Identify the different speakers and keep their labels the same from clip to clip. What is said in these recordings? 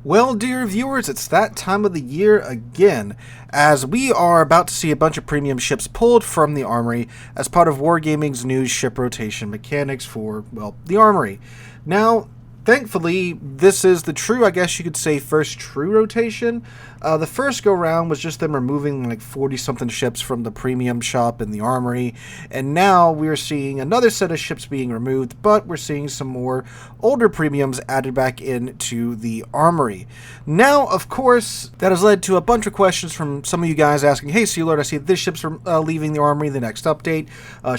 Speaker 1: Well, dear viewers, it's that time of the year again, as we are about to see a bunch of premium ships pulled from the Armory as part of Wargaming's new ship rotation mechanics for, well, the Armory. Now, thankfully, this is the true, I guess you could say, first true rotation. The first go-round was just them removing like 40-something ships from the premium shop in the Armory, and now we're seeing another set of ships being removed, but we're seeing some more older premiums added back into the Armory. Now, of course, that has led to a bunch of questions from some of you guys asking, hey, Sealord, I see this ship's leaving the Armory the next update.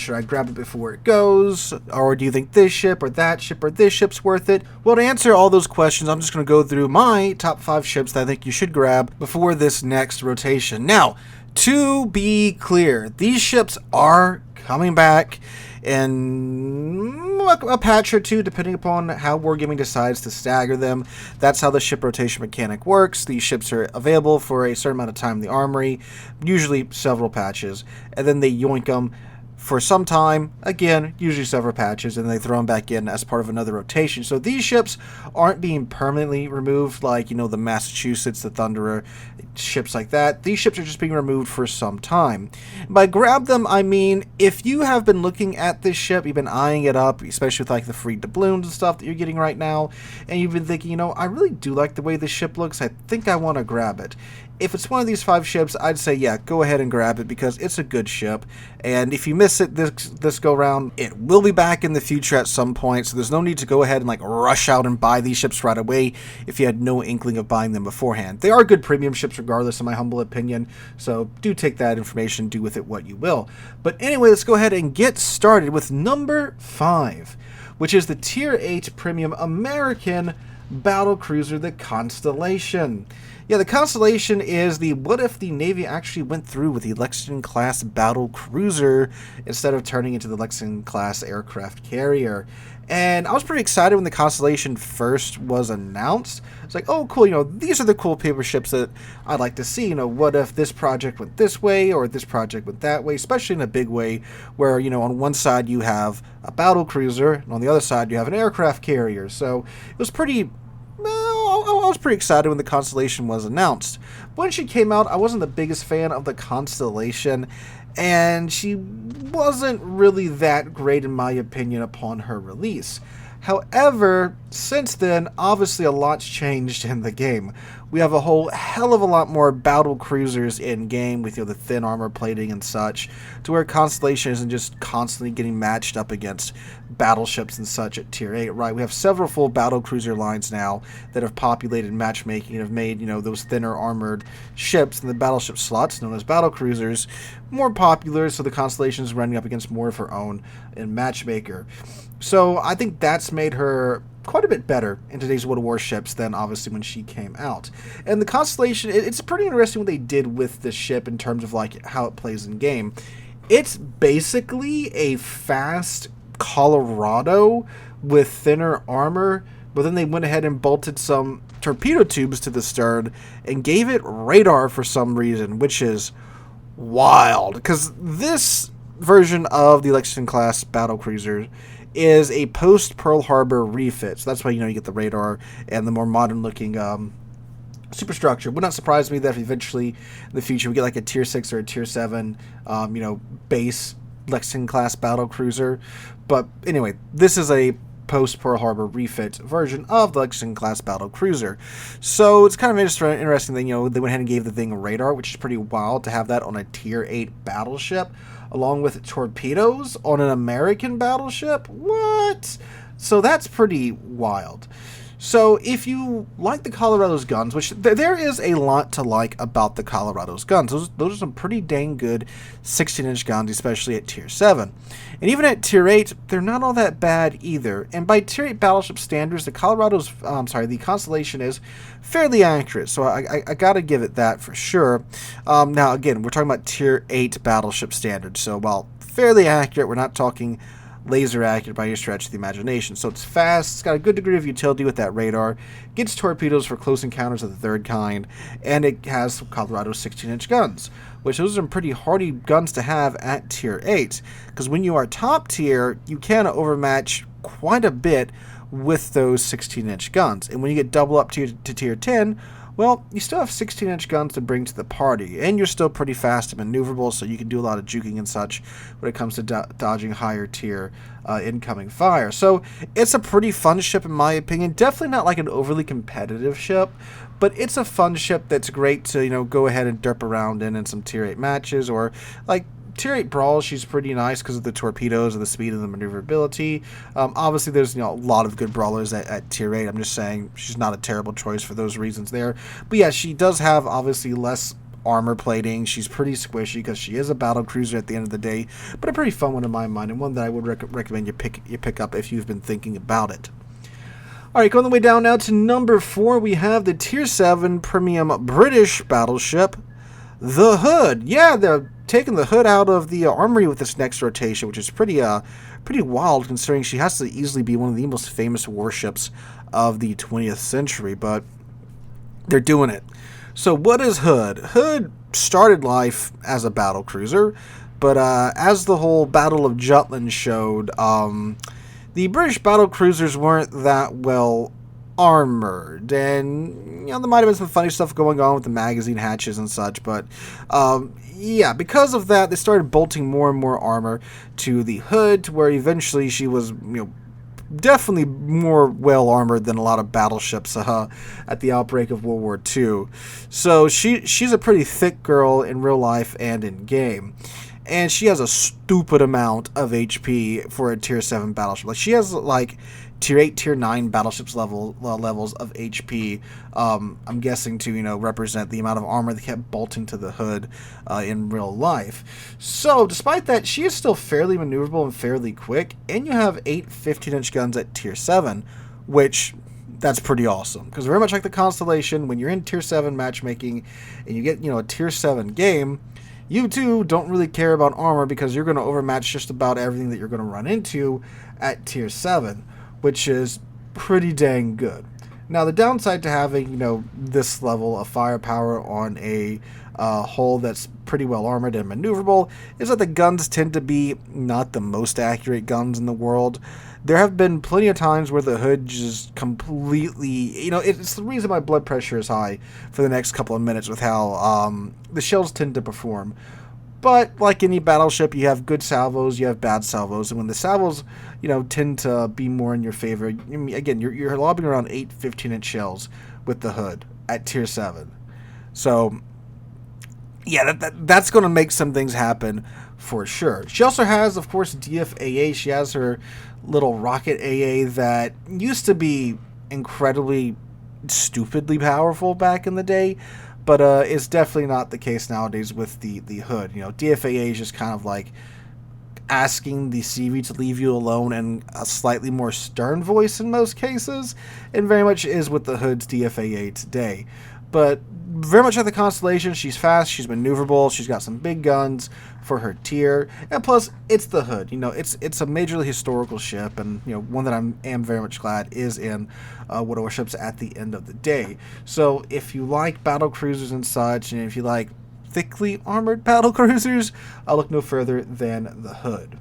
Speaker 1: Should I grab it before it goes? Or do you think this ship or that ship or this ship's worth it? Well, to answer all those questions, I'm just going to go through my top 5 ships that I think you should grab before this next rotation. Now, to be clear, these ships are coming back in a patch or two, depending upon how Wargaming decides to stagger them. That's how the ship rotation mechanic works. These ships are available for a certain amount of time in the Armory, usually several patches, and then they yoink them for some time, again, usually several patches, and they throw them back in as part of another rotation. So these ships aren't being permanently removed like, you know, the Massachusetts, the Thunderer, ships like that. These ships are just being removed for some time. By grab them, I mean, if you have been looking at this ship, you've been eyeing it up, especially with like the free doubloons and stuff that you're getting right now, and you've been thinking, you know, I really do like the way this ship looks, I think I want to grab it. If it's one of these 5 ships, I'd say, yeah, go ahead and grab it because it's a good ship. And if you miss it this go-round, it will be back in the future at some point, so there's no need to go ahead and like rush out and buy these ships right away if you had no inkling of buying them beforehand. They are good premium ships regardless, in my humble opinion, so do take that information, do with it what you will. But anyway, let's go ahead and get started with number 5, which is the Tier 8 Premium American Battle Cruiser, the Constellation. Yeah, the Constellation is the what if the Navy actually went through with the Lexington-class battle cruiser instead of turning into the Lexington-class aircraft carrier. And I was pretty excited when the Constellation first was announced. It's like, oh, cool, you know, these are the cool paper ships that I'd like to see. You know, what if this project went this way or this project went that way, especially in a big way where, you know, on one side you have a battle cruiser and on the other side you have an aircraft carrier. So it was pretty... I was pretty excited when the Constellation was announced. When she came out, I wasn't the biggest fan of the Constellation, and she wasn't really that great in my opinion upon her release. However, since then, obviously a lot's changed in the game. We have a whole hell of a lot more battle cruisers in game with, you know, the thin armor plating and such, to where Constellation isn't just constantly getting matched up against battleships and such at Tier 8, right? We have several full battle cruiser lines now that have populated matchmaking and have made, you know, those thinner armored ships in the battleship slots known as battle cruisers more popular, so the Constellation is running up against more of her own in Matchmaker. So I think that's made her quite a bit better in today's World of Warships than obviously when she came out. And the Constellation, it's pretty interesting what they did with this ship in terms of like how it plays in game. It's basically a fast Colorado with thinner armor, but then they went ahead and bolted some torpedo tubes to the stern and gave it radar for some reason, which is wild, because this version of the Lexington-class battle cruiser is a post-Pearl Harbor refit, so that's why, you know, you get the radar and the more modern-looking superstructure. Would not surprise me that if eventually in the future we get like a Tier 6 or a Tier 7, you know, base Lexington-class battle cruiser. But anyway, this is a post-Pearl Harbor refit version of the Lexington-class battle cruiser. So it's kind of interesting that, you know, they went ahead and gave the thing radar, which is pretty wild to have that on a Tier 8 battleship, along with torpedoes on an American battleship. What? So that's pretty wild. So if you like the Colorado's guns, which there is a lot to like about the Colorado's guns, those are some pretty dang good 16-inch guns, especially at Tier 7. And even at Tier 8, they're not all that bad either. And by Tier 8 battleship standards, the the Constellation is fairly accurate, so I gotta give it that for sure. Now, again, we're talking about Tier 8 battleship standards, so while fairly accurate, we're not talking laser accurate by any stretch of the imagination. So it's fast, it's got a good degree of utility with that radar, gets torpedoes for close encounters of the third kind, and it has Colorado's 16-inch guns, which those are some pretty hardy guns to have at Tier 8, because when you are top tier, you can overmatch quite a bit with those 16-inch guns. And when you get double up to tier 10, well, you still have 16-inch guns to bring to the party, and you're still pretty fast and maneuverable, so you can do a lot of juking and such when it comes to dodging higher tier incoming fire. So it's a pretty fun ship in my opinion. Definitely not like an overly competitive ship, but it's a fun ship that's great to, go ahead and derp around in some tier 8 matches, or like tier 8 brawls. She's pretty nice because of the torpedoes and the speed and the maneuverability. Obviously, there's a lot of good brawlers at tier 8. I'm just saying she's not a terrible choice for those reasons there. But yeah, she does have obviously less armor plating. She's pretty squishy because she is a battle cruiser at the end of the day, but a pretty fun one in my mind, and one that I would recommend you pick up if you've been thinking about it. Alright, going the way down now to number 4, we have the tier 7 premium British battleship, the Hood. Yeah, they're taking the Hood out of the armory with this next rotation, which is pretty wild considering she has to easily be one of the most famous warships of the 20th century, but they're doing it. So what is Hood? Hood started life as a battle cruiser, but as the whole Battle of Jutland showed, the British battle cruisers weren't that well armored, and there might have been some funny stuff going on with the magazine hatches and such, but yeah, because of that, they started bolting more and more armor to the Hood, to where eventually she was, definitely more well armored than a lot of battleships at the outbreak of World War II. So she's a pretty thick girl in real life and in game. And she has a stupid amount of HP for a tier 7 battleship. Like, she has like tier 8, tier 9 battleships levels of HP. I'm guessing to, represent the amount of armor they kept bolting to the Hood in real life. So, despite that, she is still fairly maneuverable and fairly quick. And you have 8 15-inch guns at tier 7, which that's pretty awesome. Because very much like the Constellation, when you're in tier 7 matchmaking and you get, a tier 7 game, you too don't really care about armor because you're going to overmatch just about everything that you're going to run into at tier 7, which is pretty dang good. Now, the downside to having, this level of firepower on a hull that's pretty well armored and maneuverable is that the guns tend to be not the most accurate guns in the world. There have been plenty of times where the Hood just completely, it's the reason my blood pressure is high for the next couple of minutes with how the shells tend to perform. But like any battleship, you have good salvos, you have bad salvos, and when the salvos, tend to be more in your favor, again, you're lobbing around 8 15-inch shells with the Hood at tier 7. So yeah, that's going to make some things happen for sure. She also has, of course, DFAA. She has her little rocket AA that used to be incredibly stupidly powerful back in the day, but it's definitely not the case nowadays with the Hood. DFAA is just kind of like asking the CV to leave you alone in a slightly more stern voice in most cases, and very much is with the Hood's DFAA today. But very much like the Constellation, she's fast, she's maneuverable, she's got some big guns for her tier, and plus, it's the Hood. It's a majorly historical ship, and one that am very much glad is in Warships at the end of the day. So if you like battle cruisers and such, and if you like thickly armored battle cruisers, I'll look no further than the Hood.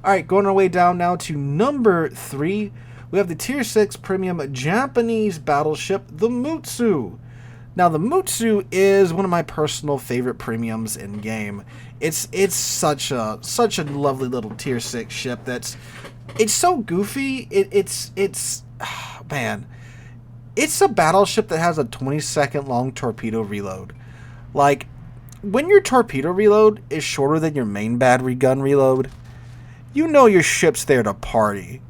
Speaker 1: Alright, going our way down now to number 3, we have the tier 6 premium Japanese battleship, the Mutsu. Now, the Mutsu is one of my personal favorite premiums in game. It's such a lovely little tier 6 ship it's so goofy. Man, it's a battleship that has a 20-second long torpedo reload. Like, when your torpedo reload is shorter than your main battery gun reload, your ship's there to party.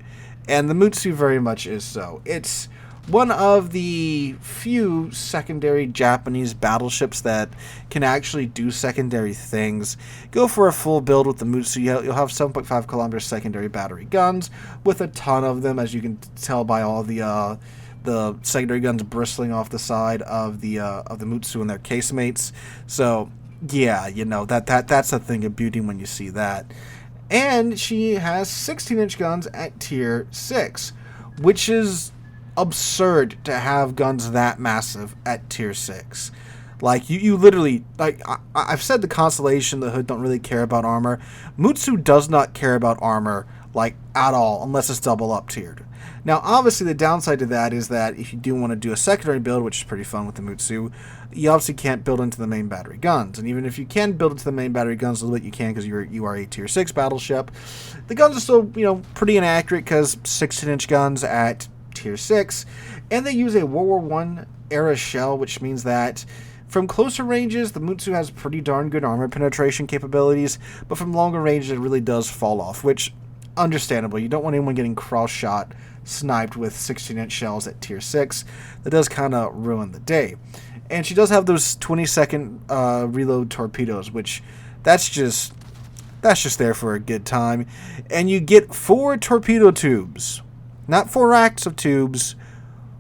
Speaker 1: And the Mutsu very much is so. It's one of the few secondary Japanese battleships that can actually do secondary things. Go for a full build with the Mutsu. You'll have 7.5 kilometer secondary battery guns with a ton of them, as you can tell by all the secondary guns bristling off the side of the Mutsu and their casemates. So yeah, that's a thing of beauty when you see that. And she has 16-inch guns at tier 6, which is absurd to have guns that massive at tier 6. Like, you literally, like, I've said the Constellation, the Hood don't really care about armor. Mutsu does not care about armor like at all, unless it's double up tiered. Now, obviously, the downside to that is that if you do want to do a secondary build, which is pretty fun with the Mutsu, you obviously can't build into the main battery guns. And even if you can build into the main battery guns a little bit, you can because you are a tier 6 battleship. The guns are still, pretty inaccurate because 16-inch guns at tier 6. And they use a World War I era shell, which means that from closer ranges, the Mutsu has pretty darn good armor penetration capabilities, but from longer ranges, it really does fall off, which, understandable. You don't want anyone getting cross-shot, sniped with 16-inch shells at tier 6. That does kind of ruin the day. And she does have those 20-second reload torpedoes, which that's just there for a good time. And you get 4 torpedo tubes. Not 4 racks of tubes,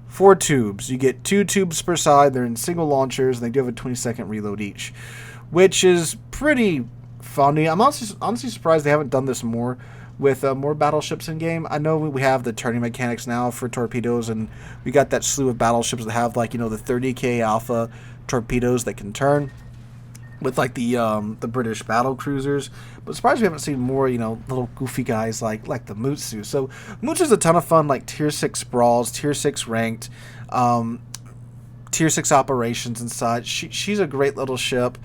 Speaker 1: 4 tubes. You get 2 tubes per side. They're in single launchers, and they do have a 20-second reload each, which is pretty funny. I'm honestly surprised they haven't done this more with more battleships in game. I know we have the turning mechanics now for torpedoes, and we got that slew of battleships that have the 30K alpha torpedoes that can turn with the British battle cruisers. But surprised we haven't seen more little goofy guys like the Mutsu. So Mutsu's a ton of fun, like tier 6 brawls, tier 6 ranked, tier 6 operations and such. She's a great little ship.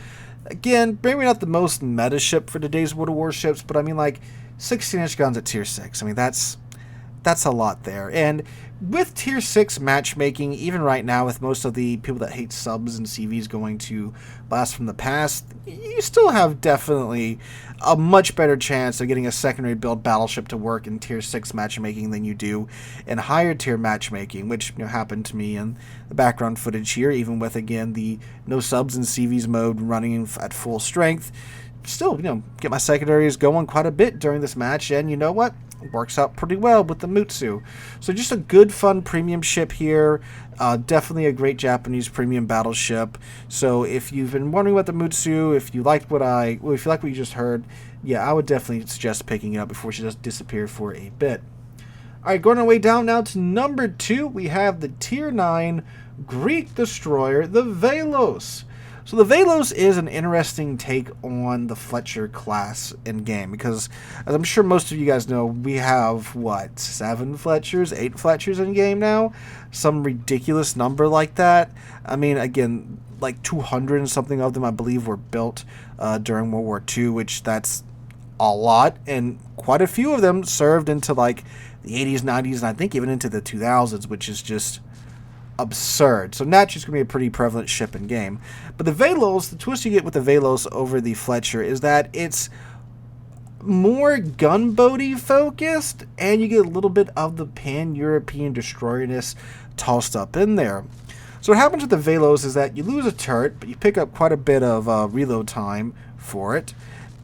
Speaker 1: Again, maybe not the most meta ship for today's World of Warships, but 16-inch guns at tier 6. That's a lot there. And with tier 6 matchmaking, even right now with most of the people that hate subs and CVs going to Blast from the Past, you still have definitely a much better chance of getting a secondary build battleship to work in tier 6 matchmaking than you do in higher tier matchmaking, which happened to me in the background footage here, even with, again, the no subs and CVs mode running at full strength. Still, get my secondaries going quite a bit during this match, and you know what? It works out pretty well with the Mutsu. So just a good, fun premium ship here. Definitely a great Japanese premium battleship. So if you've been wondering about the Mutsu, if you liked what you just heard, yeah, I would definitely suggest picking it up before she just disappear for a bit. All right, going our way down now to number 2, we have the tier 9 Greek destroyer, the Velos. So the Velos is an interesting take on the Fletcher class in game because, as I'm sure most of you guys know, we have, 7 Fletchers, 8 Fletchers in game now? Some ridiculous number like that. Again, 200 and something of them, I believe, were built during World War II, which that's a lot, and quite a few of them served into, the 80s, 90s, and I think even into the 2000s, which is just absurd. So naturally, it's going to be a pretty prevalent ship in game. But the Velos, the twist you get with the Velos over the Fletcher is that it's more gunboaty focused, and you get a little bit of the pan-European destroyerness tossed up in there. So what happens with the Velos is that you lose a turret, but you pick up quite a bit of reload time for it,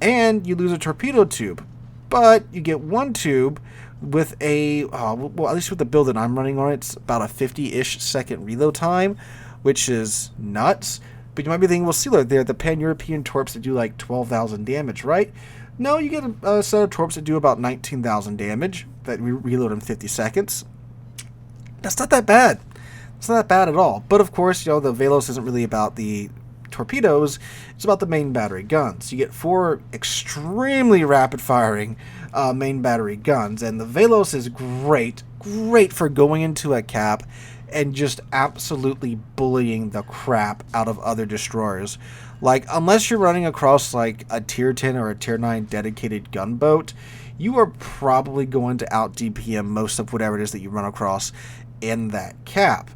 Speaker 1: and you lose a torpedo tube. But you get 1 tube with a, well, at least with the build that I'm running on, it's about a 50-ish second reload time, which is nuts. But you might be thinking, well, Sealord, they're the pan-European torps that do 12,000 damage, right? No, you get a set of torps that do about 19,000 damage that reload in 50 seconds. That's not that bad. It's not that bad at all. But of course, the Velos isn't really about the torpedoes. It's about the main battery guns. You get 4 extremely rapid-firing main battery guns, and the Velos is great for going into a cap and just absolutely bullying the crap out of other destroyers. Unless you're running across a tier 10 or a tier 9 dedicated gunboat, you are probably going to out DPM most of whatever it is that you run across in that cap.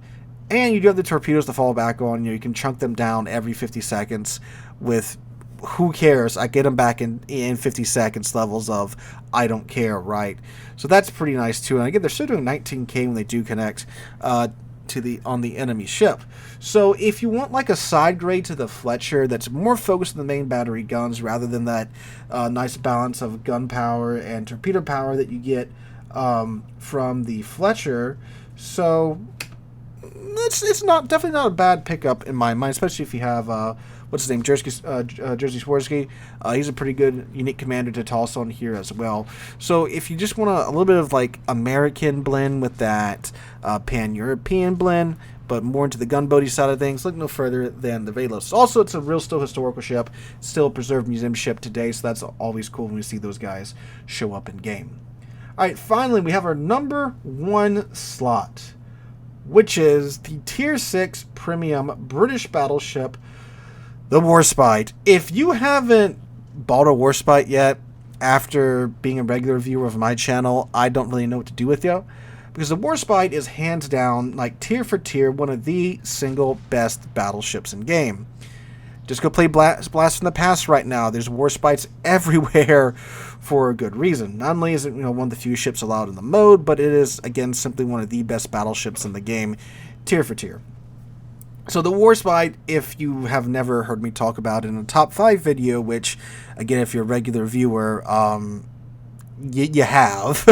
Speaker 1: And you do have the torpedoes to fall back on. You can chunk them down every 50 seconds with, who cares? I get them back in 50 seconds levels of I don't care, right? So that's pretty nice too. And again, they're still doing 19k when they do connect on the enemy ship. So if you want a side grade to the Fletcher that's more focused on the main battery guns rather than that nice balance of gun power and torpedo power that you get from the Fletcher, so it's definitely not a bad pickup in my mind, especially if you have what's his name, Jerzy Swirsky. He's a pretty good unique commander to toss on here as well. So if you just want a little bit of American blend with that pan-European blend, but more into the gunboaty side of things, look no further than the Velos. Also, it's a real still historical ship, still a preserved museum ship today, so that's always cool when we see those guys show up in game. Alright, finally we have our number 1 slot, which is the Tier 6 Premium British Battleship, the Warspite. If you haven't bought a Warspite yet, after being a regular viewer of my channel, I don't really know what to do with you. Because the Warspite is hands down, like tier for tier, one of the single best battleships in game. Just go play Blast from the Past right now. There's Warspites everywhere for a good reason. Not only is it one of the few ships allowed in the mode, but it is, again, simply one of the best battleships in the game, tier for tier. So the Warspite, if you have never heard me talk about it in a top 5 video, which, again, if you're a regular viewer, you have.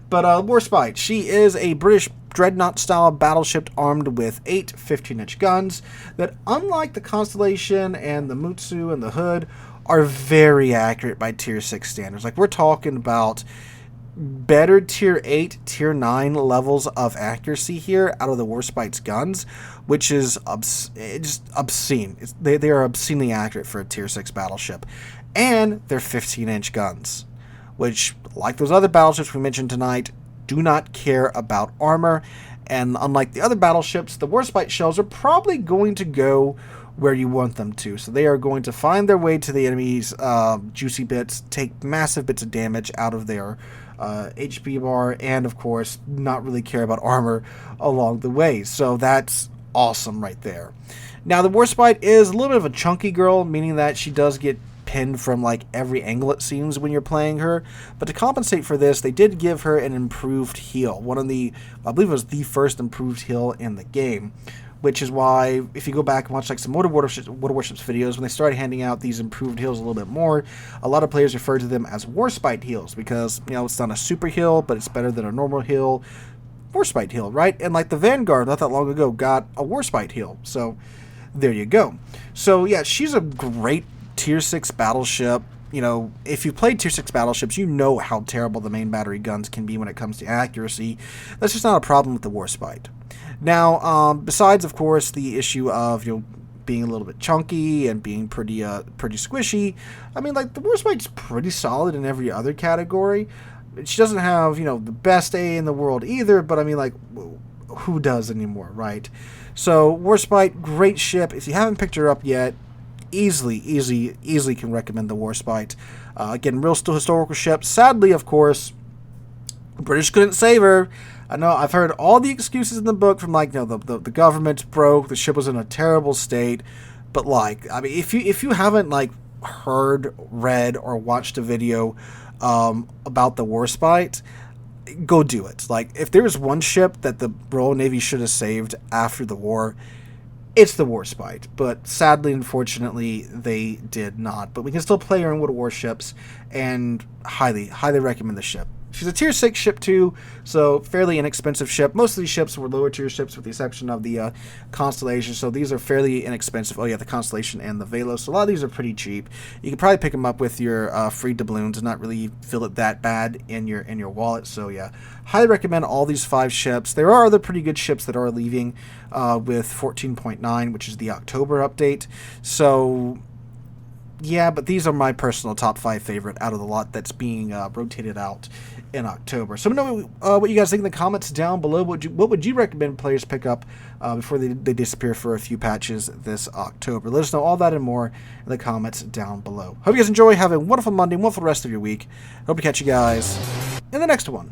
Speaker 1: But Warspite, she is a British dreadnought-style battleship armed with 8 15-inch guns that, unlike the Constellation and the Mutsu and the Hood, are very accurate by Tier 6 standards. Like, we're talking about better Tier 8, Tier 9 levels of accuracy here out of the Warspite's guns, which is just obscene. They are obscenely accurate for a Tier 6 battleship. And they're 15-inch guns, which, like those other battleships we mentioned tonight, do not care about armor. And unlike the other battleships, the Warspite shells are probably going to go where you want them to. So they are going to find their way to the enemy's juicy bits, take massive bits of damage out of their HP bar, and of course not really care about armor along the way. So that's awesome right there. Now the Warspite is a little bit of a chunky girl, meaning that she does get pinned from like every angle it seems when you're playing her, but to compensate for this, they did give her an improved heal. One of the, I believe it was the first improved heal in the game, which is why if you go back and watch like some Warships videos, when they started handing out these improved heals a little bit more, a lot of players refer to them as Warspite heals because, it's not a super heal, but it's better than a normal heal. Warspite heal, right? And like the Vanguard not that long ago got a Warspite heal, so there you go. So yeah, she's a great Tier 6 battleship. If you've played Tier 6 battleships, you know how terrible the main battery guns can be when it comes to accuracy. That's just not a problem with the Warspite. Now, besides, of course, the issue of, being a little bit chunky and being pretty squishy, I mean, like, the Warspite's pretty solid in every other category. She doesn't have, the best A in the world either, but I mean, like, who does anymore, right? So, Warspite, great ship. If you haven't picked her up yet, easily can recommend the Warspite. Again, real still historical ship. Sadly, of course, British couldn't save her. I know I've heard all the excuses in the book from like, the government's broke, the ship was in a terrible state, but like, I mean, if you haven't like heard, read, or watched a video about the Warspite, go do it. Like, if there was one ship that the Royal Navy should have saved after the war, it's the Warspite, but sadly, unfortunately, they did not. But we can still play her in World of Warships, and highly recommend the ship. She's a Tier 6 ship too, so fairly inexpensive ship. Most of these ships were lower tier ships with the exception of the Constellation, so these are fairly inexpensive. Oh yeah, the Constellation and the Velos, so a lot of these are pretty cheap. You can probably pick them up with your free doubloons and not really feel it that bad in your wallet, so yeah. Highly recommend all these 5 ships. There are other pretty good ships that are leaving with 14.9, which is the October update, so yeah, but these are my personal top 5 favorite out of the lot that's being rotated out in October. So let me know what you guys think in the comments down below. What would you recommend players pick up before they disappear for a few patches this October? Let us know all that and more in the comments down below. Hope you guys enjoy. Have a wonderful Monday, wonderful rest of your week. Hope to catch you guys in the next one.